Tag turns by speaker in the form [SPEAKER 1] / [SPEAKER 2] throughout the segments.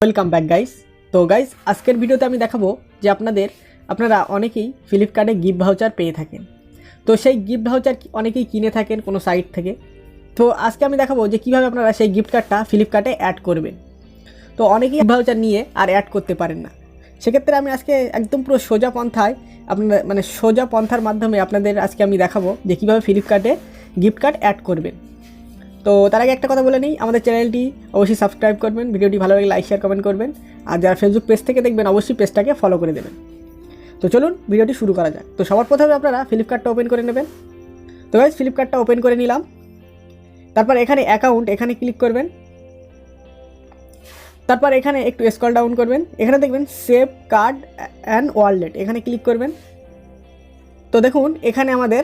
[SPEAKER 1] Welcome back guys. তো guys, আজকের ভিডিওতে আমি দেখাবো যে আপনারা অনেকেই ফ্লিপকার্টে গিফট ভাউচার পেয়ে থাকেন। তো সেই গিফট ভাউচার অনেকেই কিনে থাকেন কোনো সাইট থেকে। তো আজকে আমি দেখাবো যে কীভাবে আপনারা সেই গিফট কার্ডটা ফ্লিপকার্টে অ্যাড করবেন। তো অনেকেই গিফট ভাউচার নিয়ে আর অ্যাড করতে পারেন না। সেক্ষেত্রে আমি আজকে একদম পুরো সোজা পন্থার মাধ্যমে আপনাদের আজকে আমি দেখাবো যে কীভাবে ফ্লিপকার্টে গিফট কার্ড অ্যাড করবেন। তো তার আগে একটা কথা বলে নিই, আমাদের চ্যানেলটি অবশ্যই সাবস্ক্রাইব করবেন, ভিডিওটি ভালো লাগলে লাইক শেয়ার কমেন্ট করবেন, আর যারা ফেসবুক পেজ থেকে দেখবেন অবশ্যই পেজটাকে ফলো করে দেবেন। তো চলুন ভিডিওটি শুরু করা যাক। তো সবার প্রথমে আপনারা ফ্লিপকার্টটা ওপেন করে নেবেন। তো গাইস, ফ্লিপকার্টটা ওপেন করে নিলাম। তারপর এখানে অ্যাকাউন্ট এখানে ক্লিক করবেন। তারপর এখানে একটু স্ক্রল ডাউন করবেন, এখানে দেখবেন সেভ কার্ড অ্যান্ড ওয়ালেট, এখানে ক্লিক করবেন। তো দেখুন এখানে আমাদের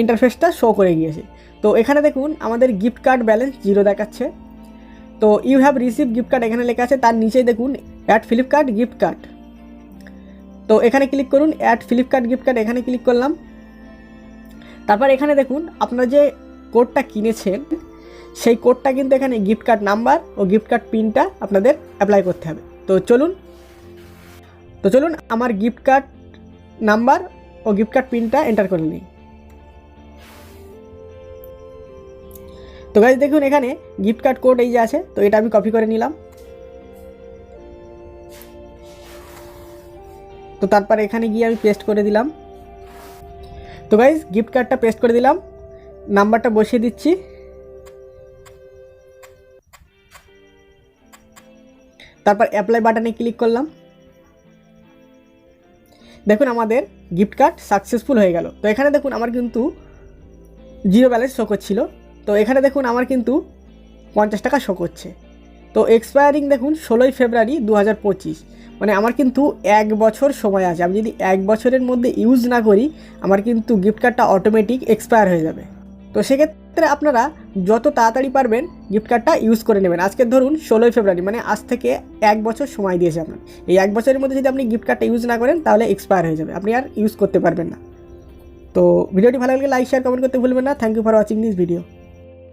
[SPEAKER 1] ইন্টারফেসটা শো করে গিয়েছে। তো এখানে দেখুন আমাদের গিফট কার্ড ব্যালেন্স 0 দেখাচ্ছে। তো you have receive gift card এখানে লেখা আছে, তার নিচেই দেখুন অ্যাড ফ্লিপকার্ট গিফট কার্ড। তো এখানে ক্লিক করুন, অ্যাড ফ্লিপকার্ট গিফট কার্ড এখানে ক্লিক করলাম। তারপর এখানে দেখুন আপনারা যে কোডটা কিনেছেন সেই কোডটা কিন্তু এখানে গিফট কার্ড নাম্বার ও গিফট কার্ড পিনটা আপনাদের অ্যাপ্লাই করতে হবে। তো চলুন আমার গিফট কার্ড নাম্বার ও গিফট কার্ড পিনটা এন্টার করে নিই। তো গাইস দেখুন এখানে গিফট কার্ড কোড এই যে আছে, তো এটা আমি কপি করে নিলাম। তো তারপর এখানে গিয়ে আমি পেস্ট করে দিলাম। তো গাইস গিফট কার্ডটা পেস্ট করে দিলাম, নাম্বারটা বসিয়ে দিচ্ছি। তারপর অ্যাপ্লাই বাটনে ক্লিক করলাম। দেখুন আমাদের গিফট কার্ড সাকসেসফুল হয়ে গেল। তো এখানে দেখুন আমার কিন্তু 0 ব্যালেন্স শো করছিল। তো এখানে দেখুন আমার কিন্তু 50 টাকা শো করছে। তো এক্সপায়ারিং দেখুন 16 ফেব্রুয়ারি 2025, মানে আমার কিন্তু 1 বছর সময় আছে। আমি যদি 1 বছরের মধ্যে ইউজ না করি আমার কিন্তু গিফট কার্ডটা অটোমেটিক এক্সপায়ার হয়ে যাবে। তো সেক্ষেত্রে আপনারা যত তাড়াতাড়ি পারবেন গিফট কার্ডটা ইউজ করে নেবেন। আজকে ধরুন 16 ফেব্রুয়ারি, মানে আজ থেকে 1 বছর সময় দিয়েছে আপনার। এই 1 বছরের মধ্যে যদি আপনি গিফট কার্ডটা ইউজ না করেন তাহলে এক্সপায়ার হয়ে যাবে, আপনি আর ইউজ করতে পারবেন না। তো ভিডিওটি ভালো লাগলে লাইক শেয়ার কমেন্ট করতে ভুলবেন না। Thank you for watching this video.